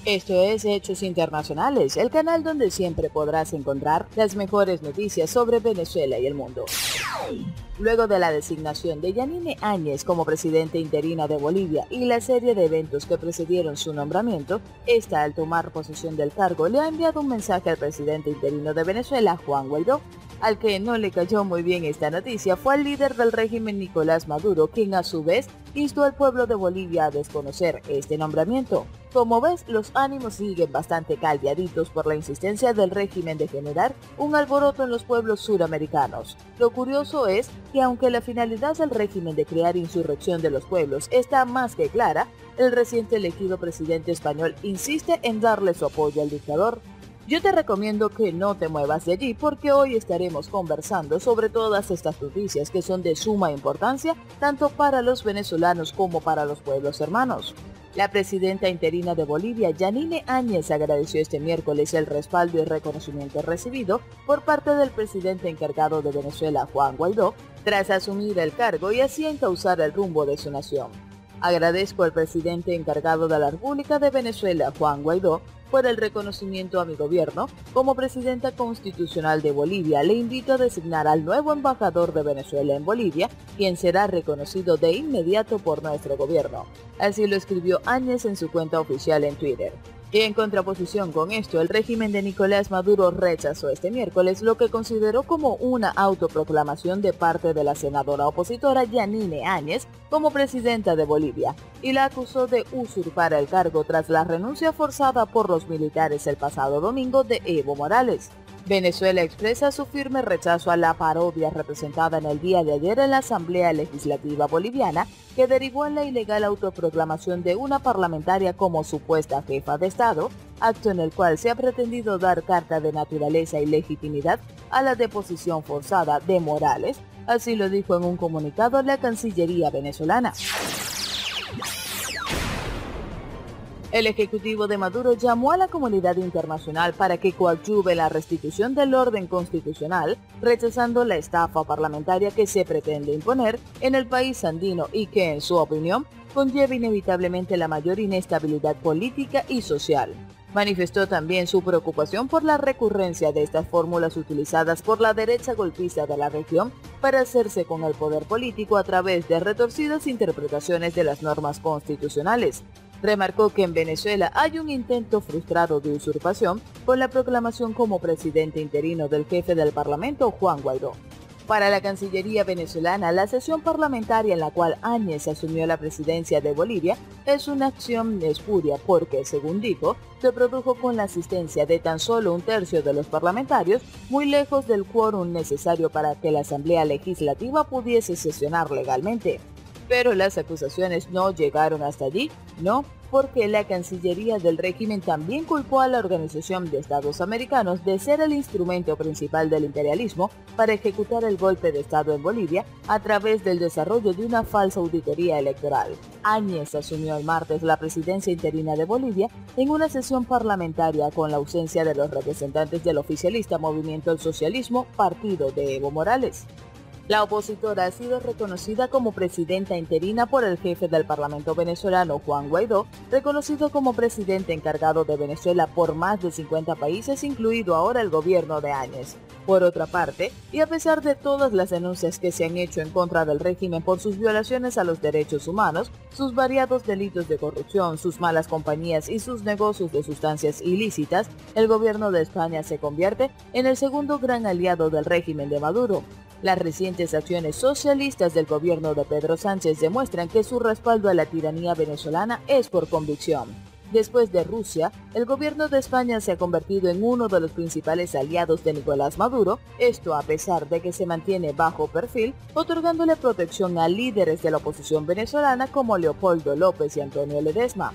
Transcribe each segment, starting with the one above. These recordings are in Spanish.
Esto es Hechos Internacionales, el canal donde siempre podrás encontrar las mejores noticias sobre Venezuela y el mundo. Luego de la designación de Yanine Áñez como presidenta interina de Bolivia y la serie de eventos que precedieron su nombramiento, esta al tomar posesión del cargo le ha enviado un mensaje al presidente interino de Venezuela, Juan Guaidó. Al que no le cayó muy bien esta noticia fue al líder del régimen Nicolás Maduro, quien a su vez instó al pueblo de Bolivia a desconocer este nombramiento. Como ves, los ánimos siguen bastante caldeaditos por la insistencia del régimen de generar un alboroto en los pueblos suramericanos. Lo curioso es que aunque la finalidad del régimen de crear insurrección de los pueblos está más que clara, el reciente elegido presidente español insiste en darle su apoyo al dictador. Yo te recomiendo que no te muevas de allí porque hoy estaremos conversando sobre todas estas noticias que son de suma importancia tanto para los venezolanos como para los pueblos hermanos. La presidenta interina de Bolivia, Yanine Áñez, agradeció este miércoles el respaldo y reconocimiento recibido por parte del presidente encargado de Venezuela, Juan Guaidó, tras asumir el cargo y así encauzar el rumbo de su nación. Agradezco al presidente encargado de la República de Venezuela, Juan Guaidó, por el reconocimiento a mi gobierno. Como presidenta constitucional de Bolivia, le invito a designar al nuevo embajador de Venezuela en Bolivia, quien será reconocido de inmediato por nuestro gobierno. Así lo escribió Áñez en su cuenta oficial en Twitter. Y en contraposición con esto, el régimen de Nicolás Maduro rechazó este miércoles lo que consideró como una autoproclamación de parte de la senadora opositora Yanine Áñez como presidenta de Bolivia, y la acusó de usurpar el cargo tras la renuncia forzada por los militares el pasado domingo de Evo Morales. Venezuela expresa su firme rechazo a la parodia representada en el día de ayer en la Asamblea Legislativa Boliviana, que derivó en la ilegal autoproclamación de una parlamentaria como supuesta jefa de Estado, acto en el cual se ha pretendido dar carta de naturaleza y legitimidad a la deposición forzada de Morales. Así lo dijo en un comunicado la Cancillería venezolana. El ejecutivo de Maduro llamó a la comunidad internacional para que coadyuve la restitución del orden constitucional, rechazando la estafa parlamentaria que se pretende imponer en el país andino y que, en su opinión, conlleva inevitablemente la mayor inestabilidad política y social. Manifestó también su preocupación por la recurrencia de estas fórmulas utilizadas por la derecha golpista de la región para hacerse con el poder político a través de retorcidas interpretaciones de las normas constitucionales. Remarcó que en Venezuela hay un intento frustrado de usurpación con la proclamación como presidente interino del jefe del Parlamento, Juan Guaidó. Para la Cancillería venezolana, la sesión parlamentaria en la cual Áñez asumió la presidencia de Bolivia es una acción espuria porque, según dijo, se produjo con la asistencia de tan solo un tercio de los parlamentarios, muy lejos del quórum necesario para que la Asamblea Legislativa pudiese sesionar legalmente. Pero las acusaciones no llegaron hasta allí, no, porque la Cancillería del régimen también culpó a la Organización de Estados Americanos de ser el instrumento principal del imperialismo para ejecutar el golpe de Estado en Bolivia a través del desarrollo de una falsa auditoría electoral. Áñez asumió el martes la presidencia interina de Bolivia en una sesión parlamentaria con la ausencia de los representantes del oficialista Movimiento al Socialismo, partido de Evo Morales. La opositora ha sido reconocida como presidenta interina por el jefe del Parlamento venezolano, Juan Guaidó, reconocido como presidente encargado de Venezuela por más de 50 países, incluido ahora el gobierno de Áñez. Por otra parte, y a pesar de todas las denuncias que se han hecho en contra del régimen por sus violaciones a los derechos humanos, sus variados delitos de corrupción, sus malas compañías y sus negocios de sustancias ilícitas, el gobierno de España se convierte en el segundo gran aliado del régimen de Maduro. Las recientes acciones socialistas del gobierno de Pedro Sánchez demuestran que su respaldo a la tiranía venezolana es por convicción. Después de Rusia, el gobierno de España se ha convertido en uno de los principales aliados de Nicolás Maduro, esto a pesar de que se mantiene bajo perfil, otorgándole protección a líderes de la oposición venezolana como Leopoldo López y Antonio Ledesma.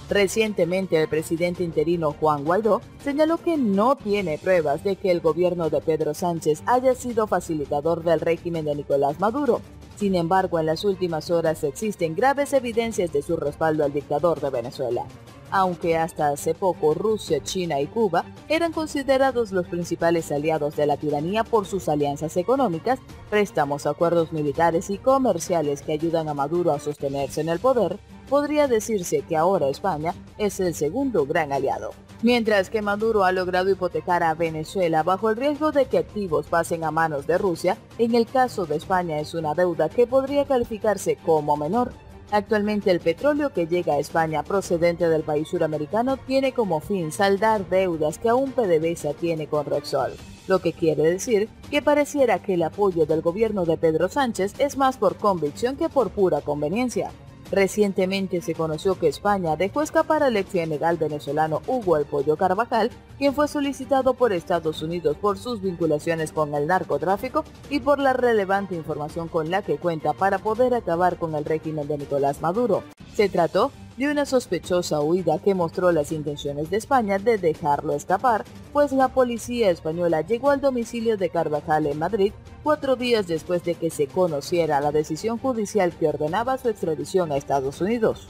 Recientemente, el presidente interino Juan Guaidó señaló que no tiene pruebas de que el gobierno de Pedro Sánchez haya sido facilitador del régimen de Nicolás Maduro. Sin embargo, en las últimas horas existen graves evidencias de su respaldo al dictador de Venezuela. Aunque hasta hace poco Rusia, China y Cuba eran considerados los principales aliados de la tiranía por sus alianzas económicas, préstamos, acuerdos militares y comerciales que ayudan a Maduro a sostenerse en el poder, podría decirse que ahora España es el segundo gran aliado. Mientras que Maduro ha logrado hipotecar a Venezuela bajo el riesgo de que activos pasen a manos de Rusia, en el caso de España es una deuda que podría calificarse como menor. Actualmente el petróleo que llega a España procedente del país suramericano tiene como fin saldar deudas que aún PDVSA tiene con Repsol, lo que quiere decir que pareciera que el apoyo del gobierno de Pedro Sánchez es más por convicción que por pura conveniencia. Recientemente se conoció que España dejó escapar al ex general venezolano Hugo El Pollo Carvajal, quien fue solicitado por Estados Unidos por sus vinculaciones con el narcotráfico y por la relevante información con la que cuenta para poder acabar con el régimen de Nicolás Maduro. Se trató de una sospechosa huida que mostró las intenciones de España de dejarlo escapar, pues la policía española llegó al domicilio de Carvajal en Madrid 4 días después de que se conociera la decisión judicial que ordenaba su extradición a Estados Unidos.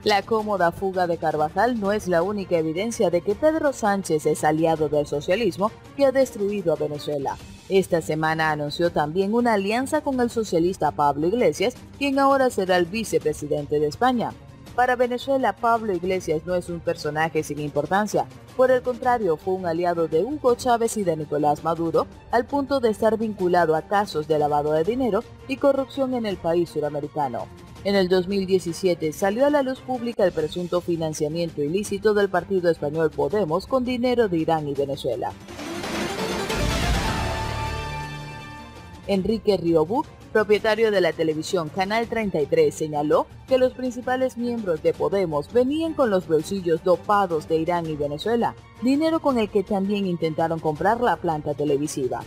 La cómoda fuga de Carvajal no es la única evidencia de que Pedro Sánchez es aliado del socialismo que ha destruido a Venezuela. Esta semana anunció también una alianza con el socialista Pablo Iglesias, quien ahora será el vicepresidente de España. Para Venezuela, Pablo Iglesias no es un personaje sin importancia. Por el contrario, fue un aliado de Hugo Chávez y de Nicolás Maduro, al punto de estar vinculado a casos de lavado de dinero y corrupción en el país suramericano. En el 2017 salió a la luz pública el presunto financiamiento ilícito del partido español Podemos con dinero de Irán y Venezuela. Enrique Riobú, propietario de la televisión Canal 33, señaló que los principales miembros de Podemos venían con los bolsillos dopados de Irán y Venezuela, dinero con el que también intentaron comprar la planta televisiva.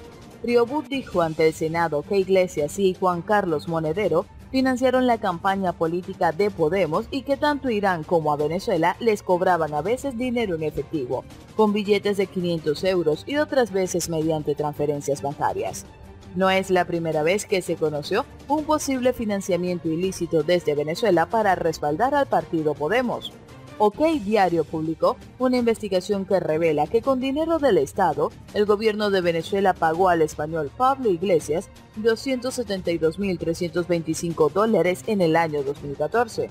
Riobú dijo ante el Senado que Iglesias y Juan Carlos Monedero financiaron la campaña política de Podemos y que tanto Irán como a Venezuela les cobraban a veces dinero en efectivo, con billetes de 500 euros y otras veces mediante transferencias bancarias. No es la primera vez que se conoció un posible financiamiento ilícito desde Venezuela para respaldar al partido Podemos. OK Diario publicó una investigación que revela que con dinero del Estado, el gobierno de Venezuela pagó al español Pablo Iglesias $272.325 en el año 2014.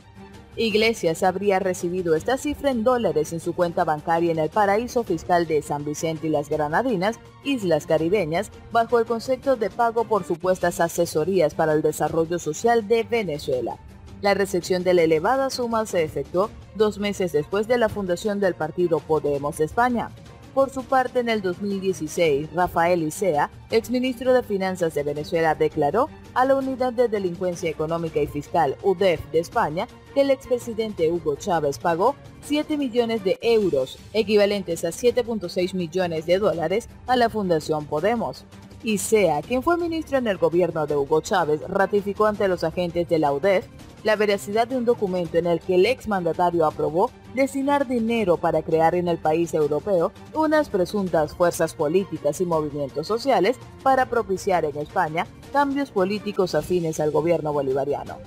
Iglesias habría recibido esta cifra en dólares en su cuenta bancaria en el paraíso fiscal de San Vicente y las Granadinas, Islas Caribeñas, bajo el concepto de pago por supuestas asesorías para el desarrollo social de Venezuela. La recepción de la elevada suma se efectuó 2 meses después de la fundación del partido Podemos España. Por su parte, en el 2016, Rafael Icea, exministro de Finanzas de Venezuela, declaró a la Unidad de Delincuencia Económica y Fiscal, UDEF, de España, que el expresidente Hugo Chávez pagó 7 millones de euros, equivalentes a 7.6 millones de dólares, a la Fundación Podemos. Icea, quien fue ministro en el gobierno de Hugo Chávez, ratificó ante los agentes de la UDEF la veracidad de un documento en el que el exmandatario aprobó destinar dinero para crear en el país europeo unas presuntas fuerzas políticas y movimientos sociales para propiciar en España cambios políticos afines al gobierno bolivariano.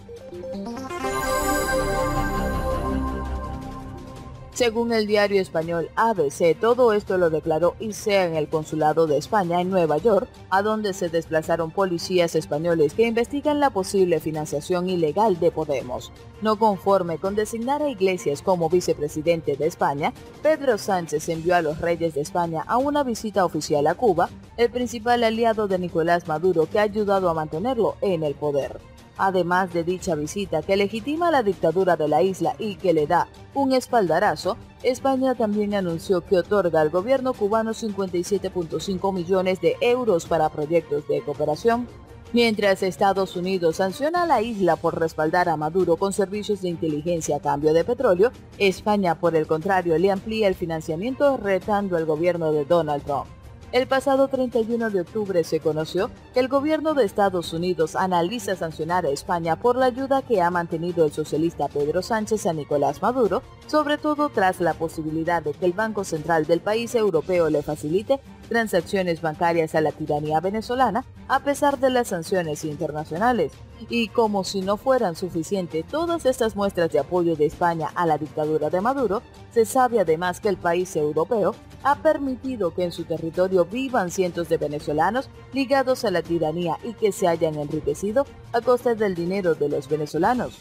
Según el diario español ABC, todo esto lo declaró Icea en el consulado de España en Nueva York, a donde se desplazaron policías españoles que investigan la posible financiación ilegal de Podemos. No conforme con designar a Iglesias como vicepresidente de España, Pedro Sánchez envió a los reyes de España a una visita oficial a Cuba, el principal aliado de Nicolás Maduro que ha ayudado a mantenerlo en el poder. Además de dicha visita que legitima la dictadura de la isla y que le da un espaldarazo, España también anunció que otorga al gobierno cubano 57.5 millones de euros para proyectos de cooperación. Mientras Estados Unidos sanciona a la isla por respaldar a Maduro con servicios de inteligencia a cambio de petróleo, España, por el contrario, le amplía el financiamiento retando al gobierno de Donald Trump. El pasado 31 de octubre se conoció que el gobierno de Estados Unidos analiza sancionar a España por la ayuda que ha mantenido el socialista Pedro Sánchez a Nicolás Maduro, sobre todo tras la posibilidad de que el Banco Central del país europeo le facilite transacciones bancarias a la tiranía venezolana, a pesar de las sanciones internacionales. Y como si no fueran suficientes todas estas muestras de apoyo de España a la dictadura de Maduro, se sabe además que el país europeo ha permitido que en su territorio vivan cientos de venezolanos ligados a la tiranía y que se hayan enriquecido a costa del dinero de los venezolanos.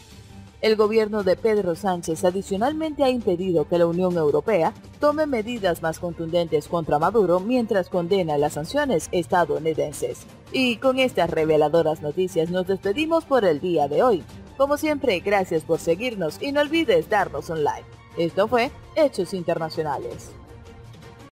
El gobierno de Pedro Sánchez adicionalmente ha impedido que la Unión Europea tome medidas más contundentes contra Maduro mientras condena las sanciones estadounidenses. Y con estas reveladoras noticias nos despedimos por el día de hoy. Como siempre, gracias por seguirnos y no olvides darnos un like. Esto fue Hechos Internacionales.